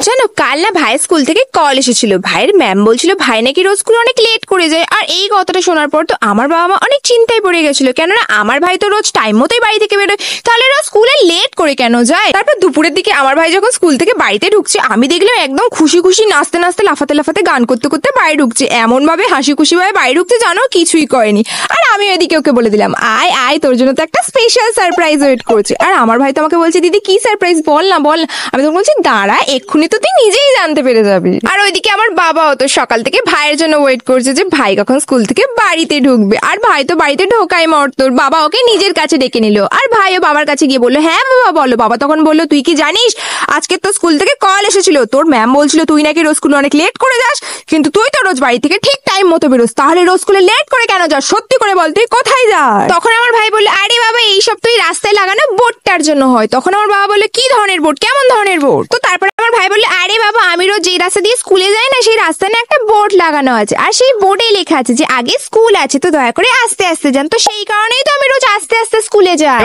জানো কাল না ভাইয়ের স্কুল থেকে কল এসেছিল। ভাইয়ের ম্যাম বলছিল ভাই নাকি রোজ স্কুলে অনেক লেট করে যায়। আর এই কথাটা শোনার পর তো আমার বাবা মা অনেক চিন্তায় পড়ে গেছিল, কেননা আমার ভাই তো রোজ টাইম মতোই বাড়ি থেকে বেরোয়, তাহলে রোজ স্কুলে লেট করে কেন যায়। তারপর দুপুরের দিকে আমার ভাই যখন স্কুল থেকে বাড়িতে ঢুকছে, আমি দেখলাম একদম খুশি খুশি নাচতে নাচতে লাফাতে লাফাতে গান করতে করতে বাড়ি ঢুকছে। এমন ভাবে হাসি খুশি ভাবে বাড়ি ঢুকছে জানো কিছুই করেনি। আর আমি ওইদিকে ওকে বলে দিলাম আয় আয় তোর জন্য তো একটা স্পেশাল সারপ্রাইজ ওয়েট করছে। আর আমার ভাই তো আমাকে বলছে দিদি কি সারপ্রাইজ বল না বল। আমি তখন বলছি দাঁড়া এক্ষুনি তো তুই নিজেই জানতে পেরে যাবি। আর ওইদিকে আমার বাবাও তো সকাল থেকে ভাইয়ের জন্য ওয়েট করছে যে ভাই কখন স্কুল থেকে বাড়িতে ঢুকবে। আর ভাই তো বাড়িতে ঢোকাই মর্তর, বাবা ওকে নিজের কাছে ডেকে নিল। আর ভাইও বাবার কাছে গিয়ে বললো হ্যাঁ বাবা বলো। বাবা তখন বললো তুই কি জানিস আজকে তো স্কুল থেকে কল এসেছিল, তোর ম্যাম বলছিল তুই নাকি রোজ স্কুলে অনেক লেট করে যাস, কিন্তু তুই তো রোজ বাড়ি থেকে ঠিক টাইম মতো বেরোস, তাহলে রোজ স্কুলে লেট করে কেন যাস, সত্যি করে বল তুই কোথায় যাস। তখন আমার ভাই বললো আরে বাবা এইসব তুই রাস্তায় লাগানো বোর্ডটার জন্য হয়। তখন আমার বাবা বললো কি ধরনের বোর্ড, কেমন ধরনের বোর্ড। তো তারপরে আমার ভাই বললো আরে বাবা আমি রোজ যে রাস্তা দিয়ে স্কুলে যাই না সেই রাস্তায় না একটা বোর্ড লাগানো আছে, আর সেই বোর্ডে লেখা আছে যে আগে স্কুল আছে তো দয়া করে আস্তে আস্তে যান, তো সেই কারণেই তো আমি রোজ আস্তে আস্তে স্কুলে যাই।